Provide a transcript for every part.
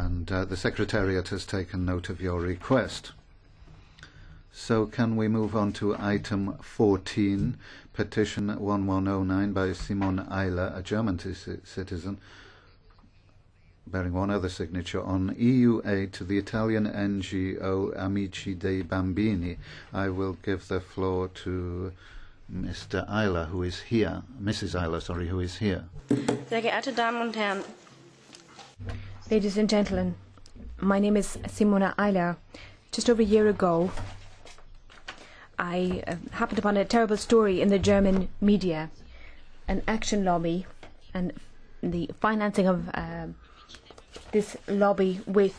and the Secretariat has taken note of your request. So can we move on to item 14, petition 1109 by Simone, a German citizen, bearing one other signature, on EU aid to the Italian NGO Amici dei Bambini. I will give the floor to Mr. Eiler, who is here. Mrs. Eiler, sorry, who is here. Sehr geehrte Damen und Herren. Ladies and gentlemen, my name is Simone Eiler. Just over a year ago, I happened upon a terrible story in the German media. An action lobby and the financing of this lobby with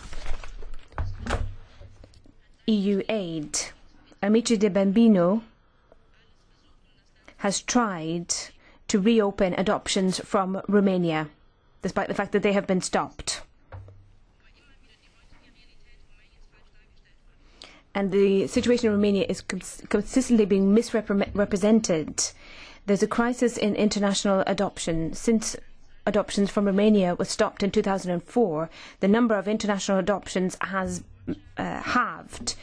EU aid. Amici dei Bambino has tried to reopen adoptions from Romania, despite the fact that they have been stopped. And the situation in Romania is consistently being misrepresented. There's a crisis in international adoption. Since adoptions from Romania was stopped in 2004, the number of international adoptions has halved.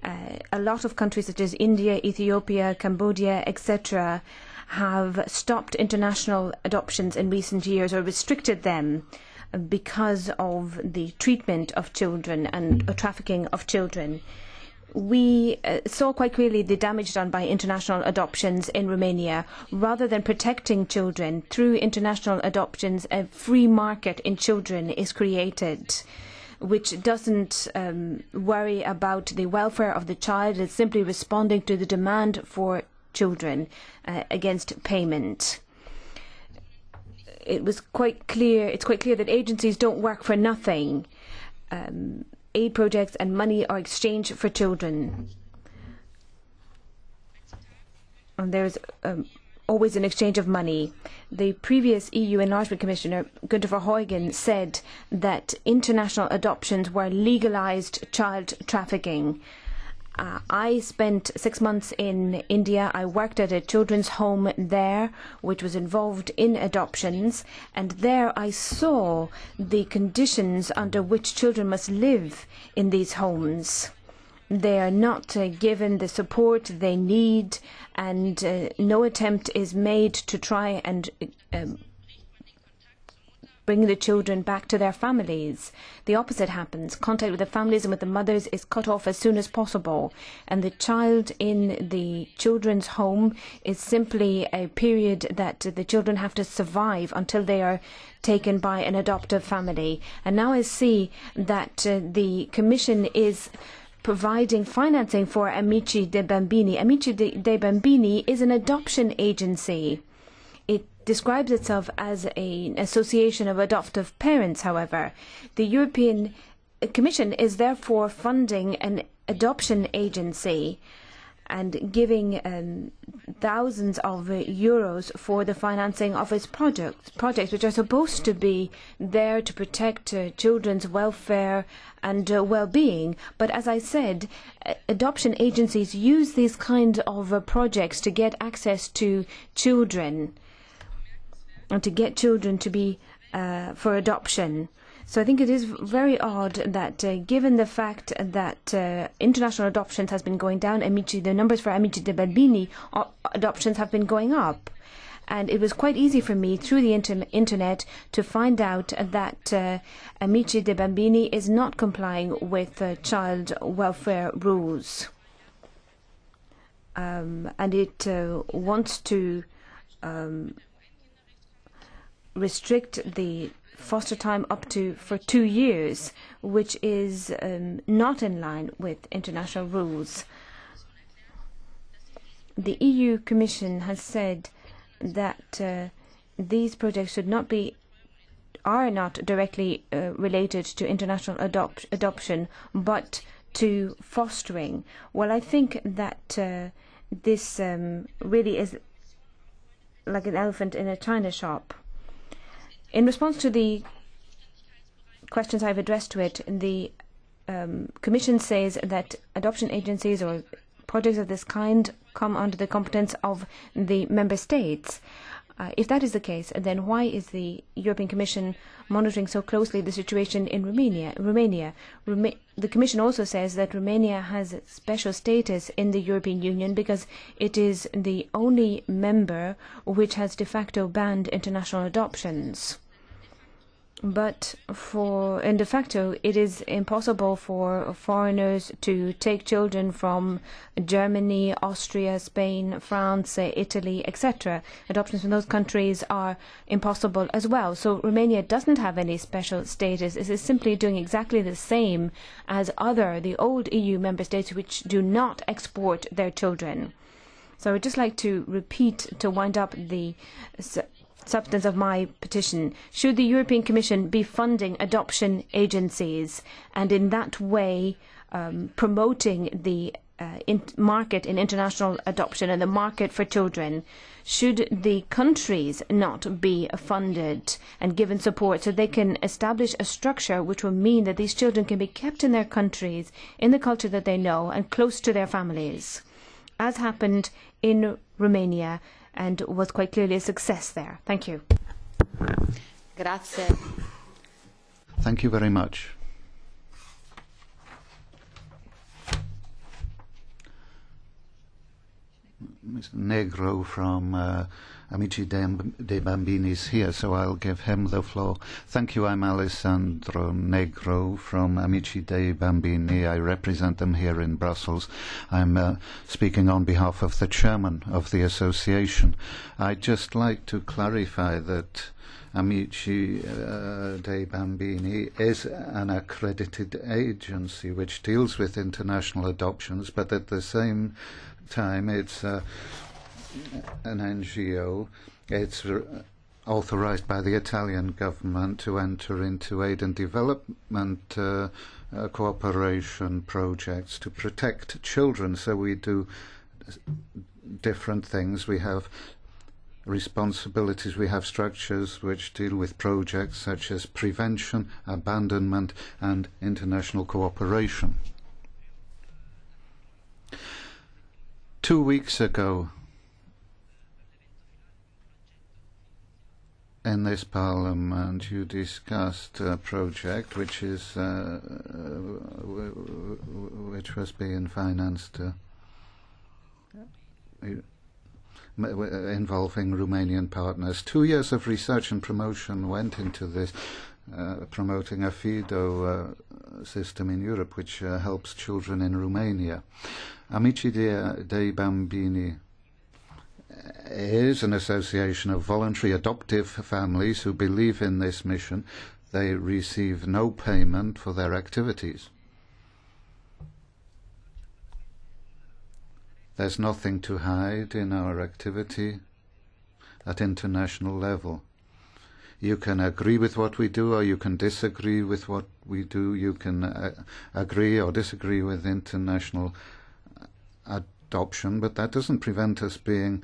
A lot of countries such as India, Ethiopia, Cambodia, etc. have stopped international adoptions in recent years or restricted them because of the treatment of children and trafficking of children. We saw quite clearly the damage done by international adoptions in Romania. Rather than protecting children through international adoptions, a free market in children is created, which doesn't worry about the welfare of the child. It's simply responding to the demand for children against payment. It's quite clear that agencies don't work for nothing. Aid projects and money are exchanged for children. And there's always an exchange of money. The previous EU Enlargement Commissioner, Günther Verheugen, said that international adoptions were legalized child trafficking. I spent 6 months in India. I worked at a children's home there, which was involved in adoptions, and there I saw the conditions under which children must live in these homes. They are not given the support they need, and no attempt is made to try and bring the children back to their families. The opposite happens. Contact with the families and with the mothers is cut off as soon as possible, and the child in the children's home is simply a period that the children have to survive until they are taken by an adoptive family. And now I see that the Commission is providing financing for Amici dei Bambini. Amici dei Bambini is an adoption agency. It describes itself as an association of adoptive parents, however. The European Commission is therefore funding an adoption agency and giving thousands of euros for the financing of its projects which are supposed to be there to protect children's welfare and well-being. But as I said, adoption agencies use these kind of projects to get access to children and to get children to be for adoption. So I think it is very odd that given the fact that international adoptions has been going down, the numbers for Amici dei Bambini adoptions have been going up. And it was quite easy for me through the internet to find out that Amici dei Bambini is not complying with child welfare rules. And it wants to restrict the foster time for 2 years, which is not in line with international rules. The EU Commission has said that these projects are not directly related to international adoption, but to fostering. Well, I think that this really is like an elephant in a china shop. In response to the questions I've addressed to it, the Commission says that adoption agencies or projects of this kind come under the competence of the Member States. If that is the case, then why is the European Commission monitoring so closely the situation in Romania? The Commission also says that Romania has special status in the European Union because it is the only member which has de facto banned international adoptions. But in de facto, it is impossible for foreigners to take children from Germany, Austria, Spain, France, Italy, etc. Adoptions from those countries are impossible as well. So Romania doesn't have any special status. It is simply doing exactly the same as the old EU member states which do not export their children. So I would just like to repeat, to wind up the substance of my petition. Should the European Commission be funding adoption agencies and in that way promoting the market in international adoption and the market for children? Should the countries not be funded and given support so they can establish a structure which will mean that these children can be kept in their countries, in the culture that they know, and close to their families, as happened in Romania and was quite clearly a success there? Thank you. Grazie. Thank you very much. Mr. Negro from Amici dei Bambini is here, so I'll give him the floor. Thank you. I'm Alessandro Negro from Amici dei Bambini. I represent them here in Brussels. I'm speaking on behalf of the chairman of the association. I'd just like to clarify that Amici dei Bambini is an accredited agency which deals with international adoptions, but at the same time it's an NGO. It's authorized by the Italian government to enter into aid and development cooperation projects to protect children. So we do different things. We have responsibilities. We have structures which deal with projects such as prevention, abandonment, and international cooperation. 2 weeks ago, in this Parliament, you discussed a project which is which was being financed involving Romanian partners. 2 years of research and promotion went into this, promoting a FIDO system in Europe which helps children in Romania. Amici dei Bambini is an association of voluntary adoptive families who believe in this mission. They receive no payment for their activities. There's nothing to hide in our activity at international level. You can agree with what we do, or you can disagree with what we do. You can agree or disagree with international adoption, but that doesn't prevent us being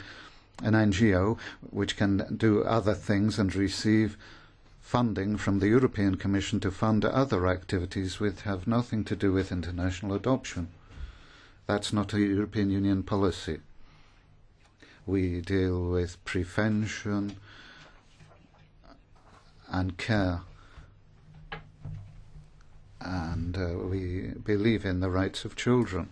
an NGO which can do other things and receive funding from the European Commission to fund other activities which have nothing to do with international adoption. That's not a European Union policy. We deal with prevention and care, and we believe in the rights of children.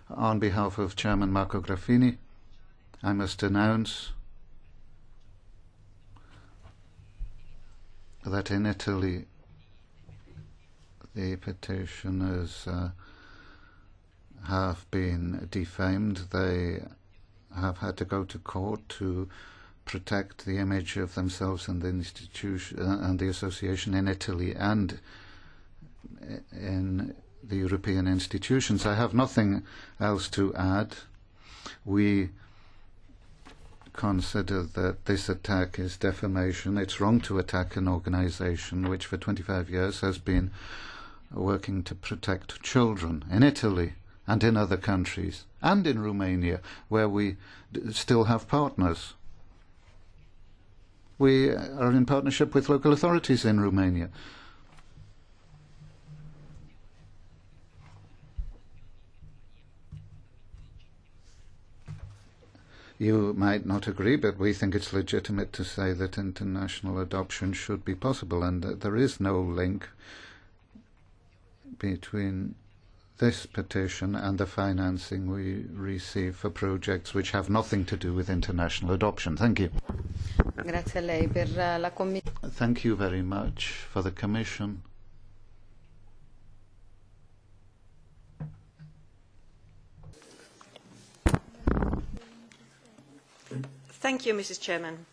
On behalf of Chairman Marco Graffini, I must announce that in Italy the petitioners have been defamed. They have had to go to court to protect the image of themselves and the institution and the association in Italy and in the European institutions. I have nothing else to add. We consider that this attack is defamation. It's wrong to attack an organization which for 25 years has been working to protect children in Italy and in other countries and in Romania, where we still have partners. We are in partnership with local authorities in Romania. You might not agree, but we think it's legitimate to say that international adoption should be possible, and that there is no link between this petition and the financing we receive for projects which have nothing to do with international adoption. Thank you. Grazie a lei. Per la Thank you very much. For the Commission. Thank you, Mrs. Chairman.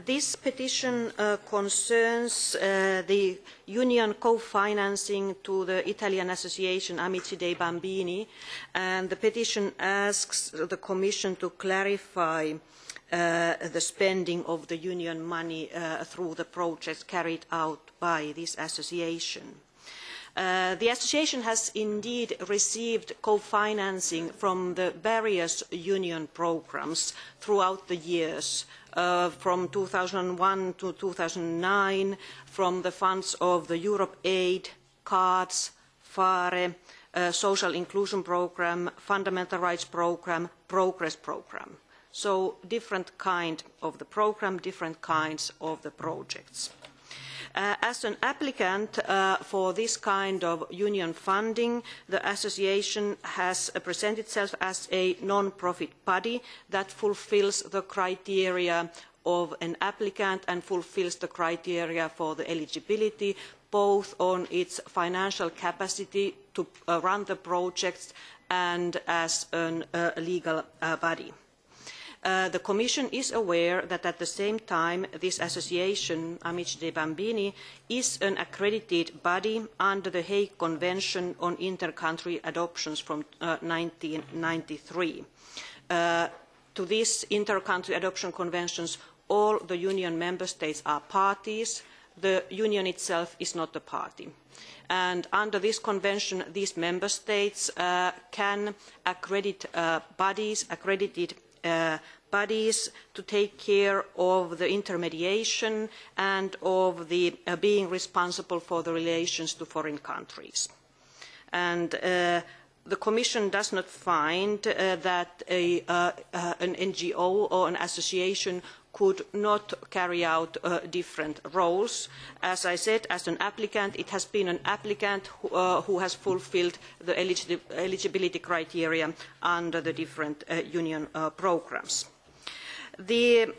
This petition concerns the Union co-financing to the Italian association Amici dei Bambini, and the petition asks the Commission to clarify the spending of the Union money through the projects carried out by this association. The association has indeed received co-financing from the various Union programmes throughout the years, from 2001 to 2009, from the funds of the Europe Aid, CARDS, FARE, Social Inclusion Programme, Fundamental Rights Programme, Progress Programme. So different kind of the programme, different kinds of the projects. As an applicant for this kind of union funding, the association has presented itself as a non-profit body that fulfills the criteria of an applicant and fulfills the criteria for the eligibility, both on its financial capacity to run the projects and as a legal body. The Commission is aware that at the same time this association, Amici dei Bambini, is an accredited body under the Hague Convention on Inter-Country Adoptions from 1993. To these inter-country adoption conventions, all the Union member states are parties. The Union itself is not a party. And under this convention, these member states can accredit accredited bodies to take care of the intermediation and of the being responsible for the relations to foreign countries. And the Commission does not find that an NGO or an association could not carry out different roles. As I said, as an applicant, it has been an applicant who has fulfilled the eligibility criteria under the different Union programmes. The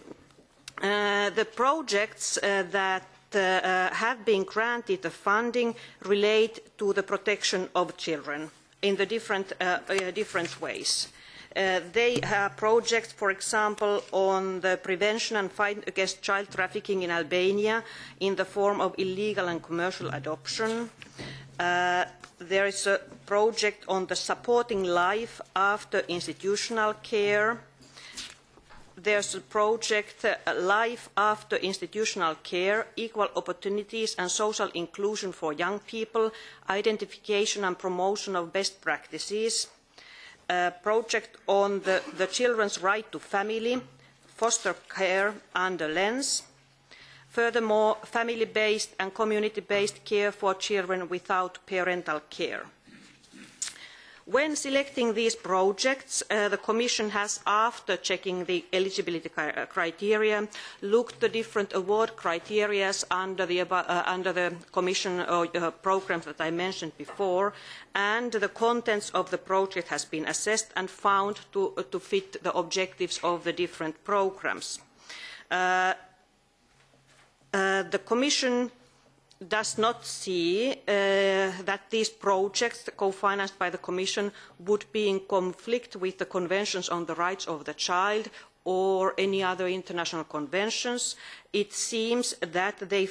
projects that have been granted the funding relate to the protection of children in the different ways. They have projects, for example, on the prevention and fight against child trafficking in Albania in the form of illegal and commercial adoption. There is a project on the supporting life after institutional care. There's a project, Life After Institutional Care, Equal Opportunities and Social Inclusion for Young People, Identification and Promotion of Best Practices. A project on the children's right to family, foster care under LENS. Furthermore, family-based and community-based care for children without parental care. When selecting these projects, the Commission has, after checking the eligibility criteria, looked at the different award criteria under the Commission programmes that I mentioned before, and the contents of the project has been assessed and found to fit the objectives of the different programmes. The Commission does not see that these projects, co-financed by the Commission, would be in conflict with the Conventions on the Rights of the Child or any other international conventions. It seems that they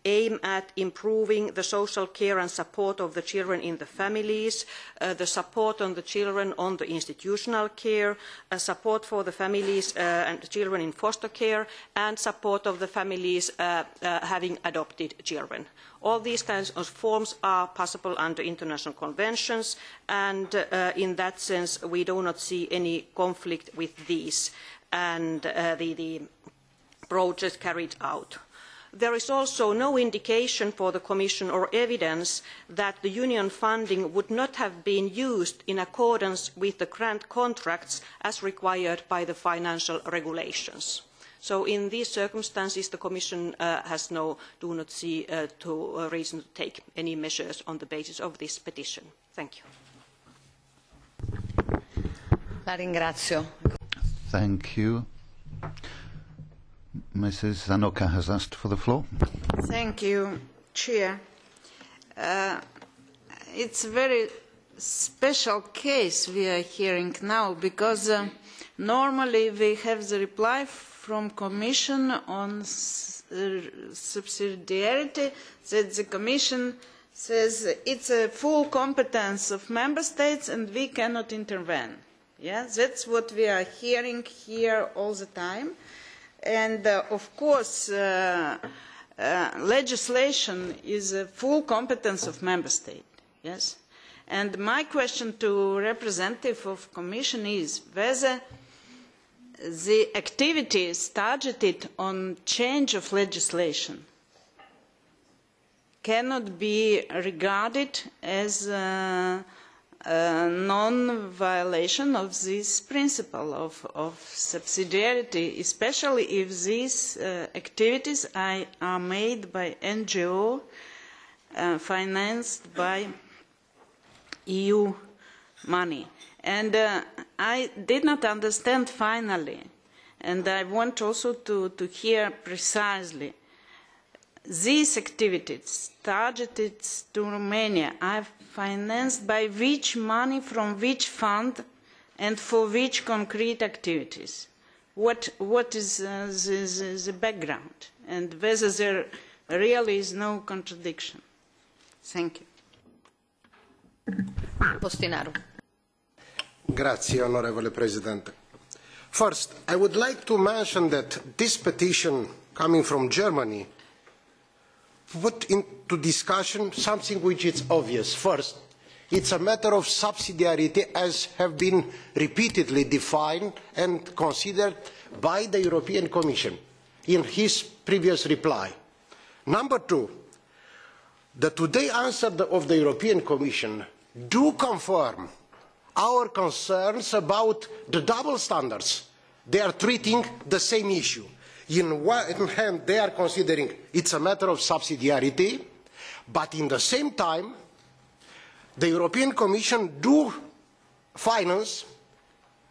aim at improving the social care and support of the children in the families, the support on the children on the institutional care, support for the families and children in foster care, and support of the families having adopted children. All these kinds of forms are possible under international conventions, and in that sense we do not see any conflict with these and the projects carried out. There is also no indication for the Commission or evidence that the Union funding would not have been used in accordance with the grant contracts as required by the financial regulations. So in these circumstances, the Commission do not see a reason to take any measures on the basis of this petition. Thank you. La ringrazio. Thank you. Mrs. Zanoka has asked for the floor. Thank you, Chair. It's a very special case we are hearing now because normally we have the reply from Commission on subsidiarity that the Commission says it's a full competence of Member States and we cannot intervene. Yeah, that's what we are hearing here all the time. And of course, legislation is a full competence of Member States. Yes, and my question to representative of Commission is whether the activities targeted on change of legislation cannot be regarded as non-violation of this principle of subsidiarity, especially if these activities are made by NGO financed by EU money. And I did not understand finally, and I want also to hear precisely, these activities targeted to Romania are financed by which money, from which fund, and for which concrete activities? What is the background, and whether there really is no contradiction? Thank you. Postinaru. Grazie, Honourable President. First, I would like to mention that this petition coming from Germany put into discussion something which is obvious. First, it's a matter of subsidiarity as have been repeatedly defined and considered by the European Commission in his previous reply. Number two, the today answer of the European Commission do confirm our concerns about the double standards. They are treating the same issue. In one hand, they are considering it's a matter of subsidiarity, but in the same time, the European Commission do finance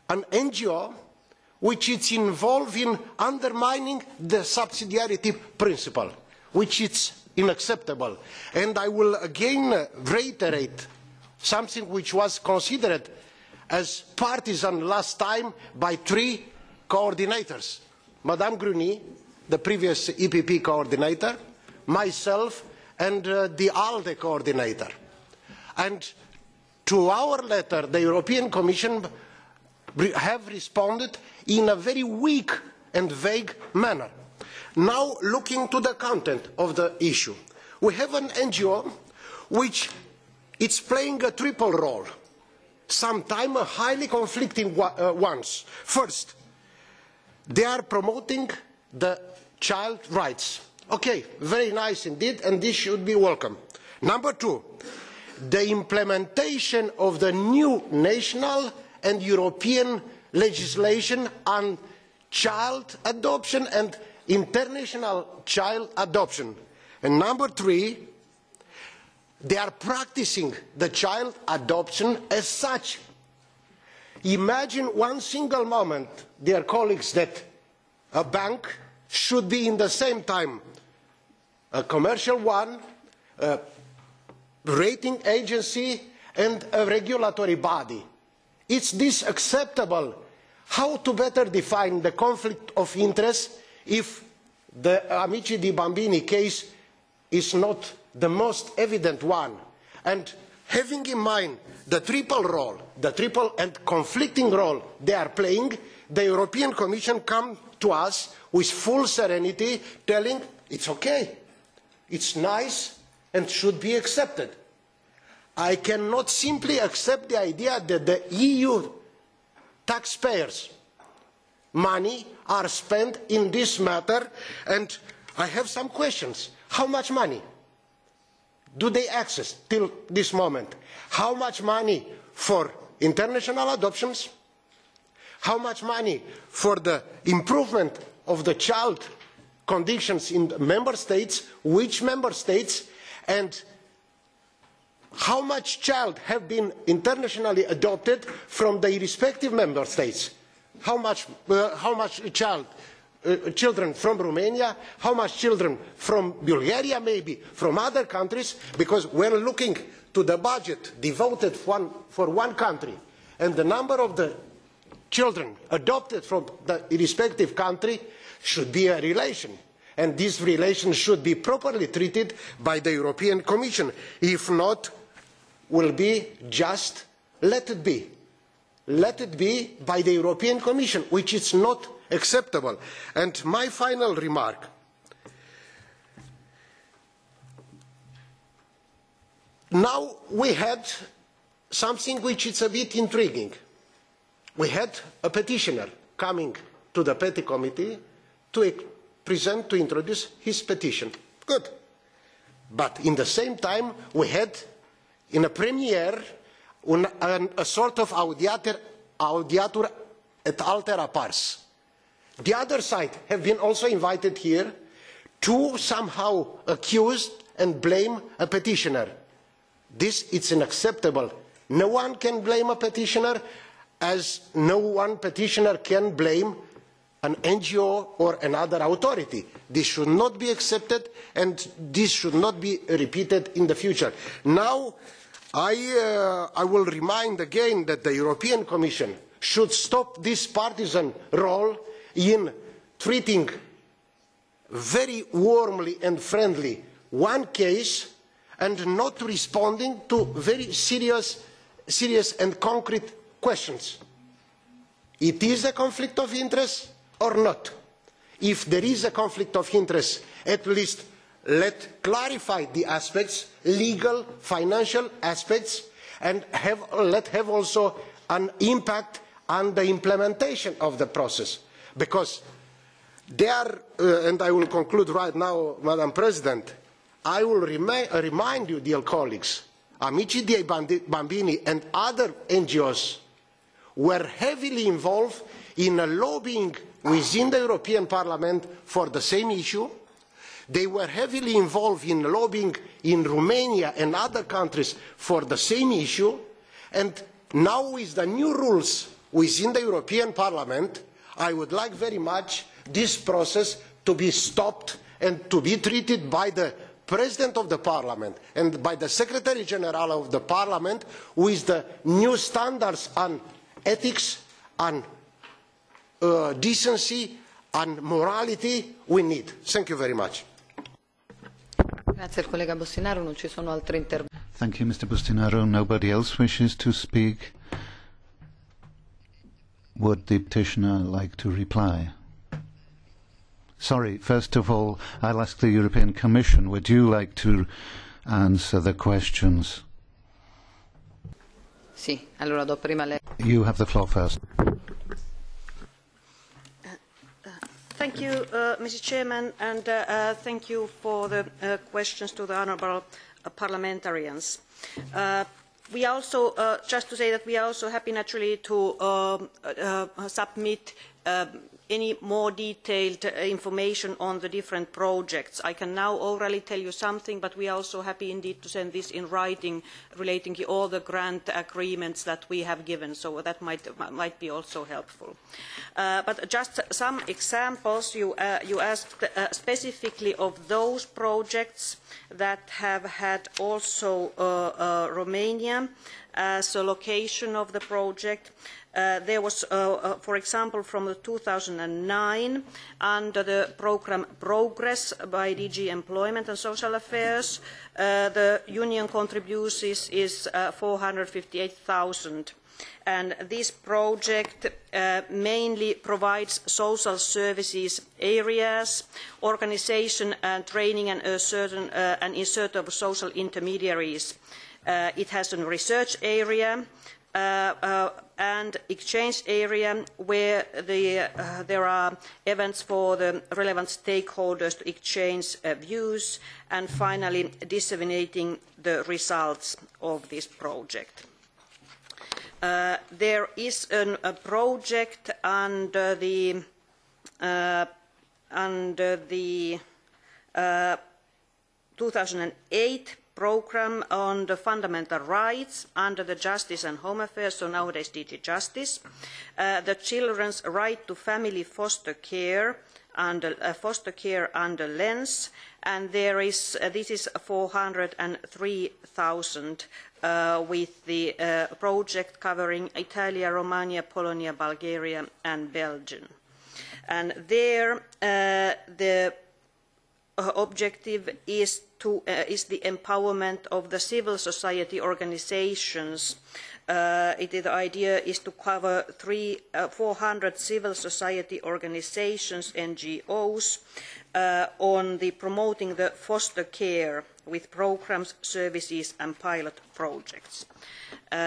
an NGO which is involved in undermining the subsidiarity principle, which is unacceptable. And I will again reiterate something which was considered as partisan last time by 3 coordinators. Madame Gruny, the previous EPP coordinator, myself, and the ALDE coordinator. And to our letter, the European Commission have responded in a very weak and vague manner. Now, looking to the content of the issue, we have an NGO which is playing a triple role, sometimes a highly conflicting ones. First, they are promoting the child rights. Okay, very nice indeed, and this should be welcome. Number two, the implementation of the new national and European legislation on child adoption and international child adoption. And number three, they are practicing the child adoption as such. Imagine one single moment, dear colleagues, that a bank should be in the same time a commercial one, a rating agency, and a regulatory body. Is this acceptable? How to better define the conflict of interest if the Amici di Bambini case is not the most evident one? And having in mind the triple role, the triple and conflicting role they are playing, the European Commission comes to us with full serenity, telling it's okay, it's nice and should be accepted. I cannot simply accept the idea that the EU taxpayers' money are spent in this matter, and I have some questions. How much money do they access till this moment? How much money for international adoptions? How much money for the improvement of the child conditions in the member states? Which member states? And how much child have been internationally adopted from the respective member states? How much children from Romania, how much children from Bulgaria, maybe from other countries, because we're looking to the budget devoted for one country, and the number of the children adopted from the respective country should be a relation, and this relation should be properly treated by the European Commission. If not, will be just let it be. Let it be by the European Commission, which is not acceptable. And my final remark. Now we had something which is a bit intriguing. We had a petitioner coming to the Petty Committee to present, to introduce his petition. Good. But in the same time, we had in a premiere a sort of audiatur et altera pars. The other side have been also invited here to somehow accuse and blame a petitioner. This is unacceptable. No one can blame a petitioner, as no one petitioner can blame an NGO or another authority. This should not be accepted, and this should not be repeated in the future. Now, I will remind again that the European Commission should stop this partisan role in treating very warmly and friendly one case and not responding to very serious and concrete questions. It is a conflict of interest or not? If there is a conflict of interest, at least let's clarify the aspects, legal, financial aspects, and let's have also an impact on the implementation of the process. Because there, and I will conclude right now, Madam President, I will remind you, dear colleagues, Amici dei Bambini and other NGOs were heavily involved in lobbying within the European Parliament for the same issue. They were heavily involved in lobbying in Romania and other countries for the same issue. And now with the new rules within the European Parliament, I would like very much this process to be stopped and to be treated by the President of the Parliament and by the Secretary General of the Parliament with the new standards on ethics, on decency, on morality we need. Thank you very much. Grazie al collega Bostinaro, non ci sono altri interventi. Thank you, Mr. Bustinaro. Nobody else wishes to speak. Would the petitioner like to reply? Sorry, first of all, I'll ask the European Commission. Would you like to answer the questions? Sì, allora do prima lei. You have the floor first. Thank you, Mr. Chairman, and thank you for the questions to the honourable parliamentarians. We also, just to say that we are also happy naturally to submit any more detailed information on the different projects. I can now orally tell you something, but we are also happy indeed to send this in writing relating to all the grant agreements that we have given, so that might be also helpful. But just some examples, you asked specifically of those projects that have had also Romania as a location of the project. There was, for example, from 2009, under the programme Progress by DG Employment and Social Affairs, the Union contributions is 458,000. And this project mainly provides social services areas, organisation and training and insert of social intermediaries. It has a research area, and exchange area where there are events for the relevant stakeholders to exchange views, and finally disseminating the results of this project. There is a project under the 2008 programme on the fundamental rights under the Justice and Home Affairs, so nowadays DG Justice, the children's right to family foster care under LENS, and there is this is 403,000 with the project covering Italia, Romania, Polonia, Bulgaria, and Belgium. And there the objective is the empowerment of the civil society organisations. The idea is to cover 400 civil society organisations, NGOs, on the promoting the foster care with programmes, services and pilot projects.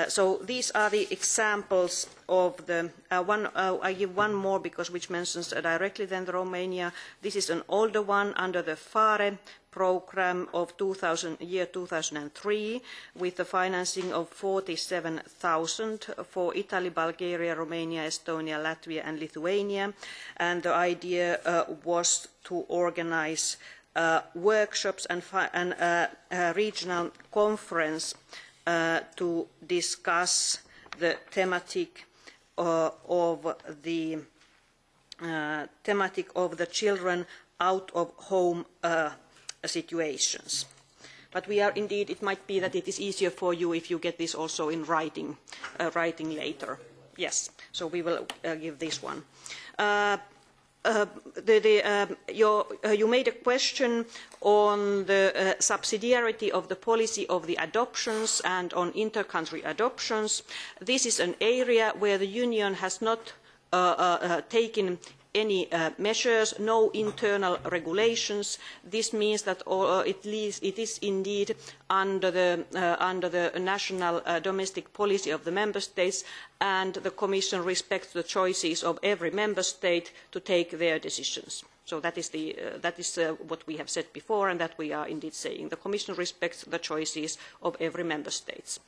So these are the examples of the I give one more because which mentions directly then the Romania. This is an older one under the FARE programme of year 2003 with the financing of 47,000 for Italy, Bulgaria, Romania, Estonia, Latvia and Lithuania, and the idea was to organise workshops and a regional conference to discuss the thematic of the children out of home situations. But we are indeed, it might be that it is easier for you if you get this also in writing later. Yes, so we will give this one. You made a question on the subsidiarity of the policy of the adoptions and on inter-country adoptions. This is an area where the Union has not taken any measures, no internal regulations. This means that it is indeed under the national domestic policy of the Member States, and the Commission respects the choices of every Member State to take their decisions. So that is what we have said before, and that we are indeed saying. The Commission respects the choices of every Member State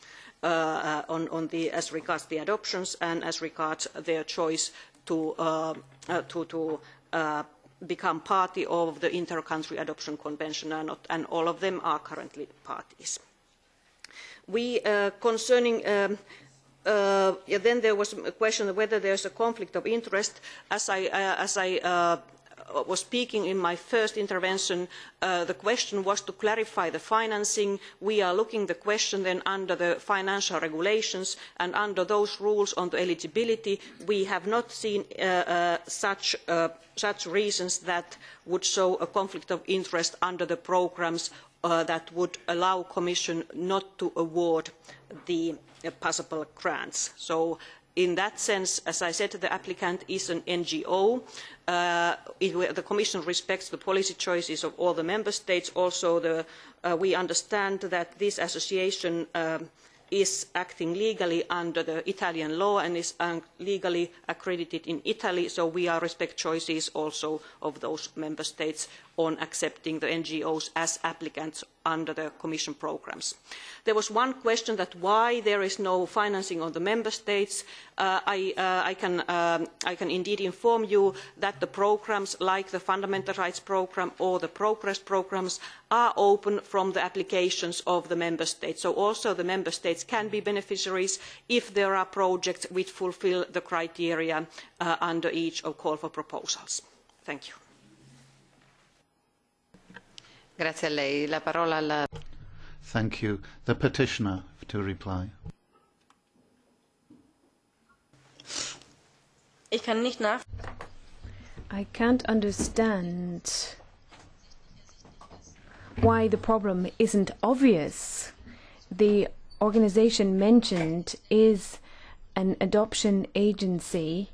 as regards the adoptions and as regards their choice to become party of the Inter-Country Adoption Convention, and all of them are currently parties. Concerning then there was a question of whether there is a conflict of interest. As I was speaking in my first intervention, the question was to clarify the financing. We are looking at the question then under the financial regulations, and under those rules on the eligibility, we have not seen such reasons that would show a conflict of interest under the programmes that would allow Commission not to award the possible grants. So in that sense, as I said, the applicant is an NGO. The Commission respects the policy choices of all the Member States. Also, we understand that this association is acting legally under the Italian law and is legally accredited in Italy, so we respect choices also of those Member States on accepting the NGOs as applicants under the Commission programmes. There was one question that why there is no financing on the Member States. I can indeed inform you that the programmes like the Fundamental Rights Programme or the Progress programmes are open from the applications of the Member States. So also the Member States can be beneficiaries if there are projects which fulfil the criteria under each call for proposals. Thank you. Grazie a lei. La parola alla... Thank you. The petitioner to reply. I can't understand why the problem isn't obvious. The organisation mentioned is an adoption agency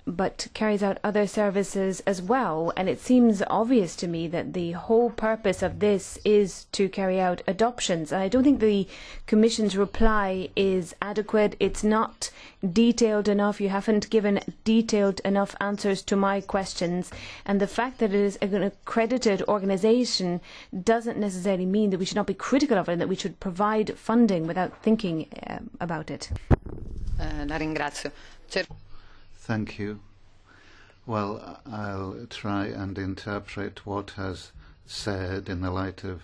but carries out other services as well. And it seems obvious to me that the whole purpose of this is to carry out adoptions. And I don't think the Commission's reply is adequate. It's not detailed enough. You haven't given detailed enough answers to my questions. And the fact that it is an accredited organisation doesn't necessarily mean that we should not be critical of it and that we should provide funding without thinking about it. La ringrazio. Thank you. Well, I'll try and interpret what has said in the light of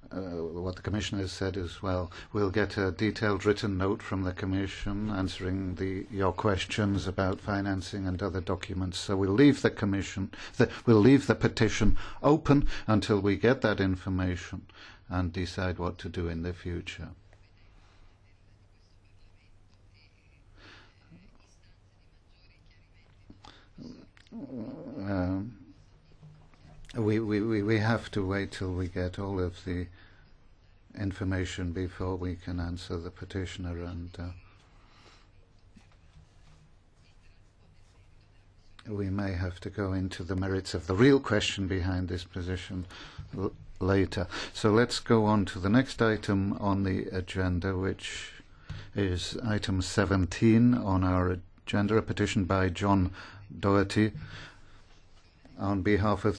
what the Commissioner has said as well. We'll get a detailed written note from the Commission answering your questions about financing and other documents. So we'll leave we'll leave the petition open until we get that information and decide what to do in the future. We have to wait till we get all of the information before we can answer the petitioner, and we may have to go into the merits of the real question behind this position later. So let's go on to the next item on the agenda, which is item 17 on our agenda, a petition by John Doherty on behalf of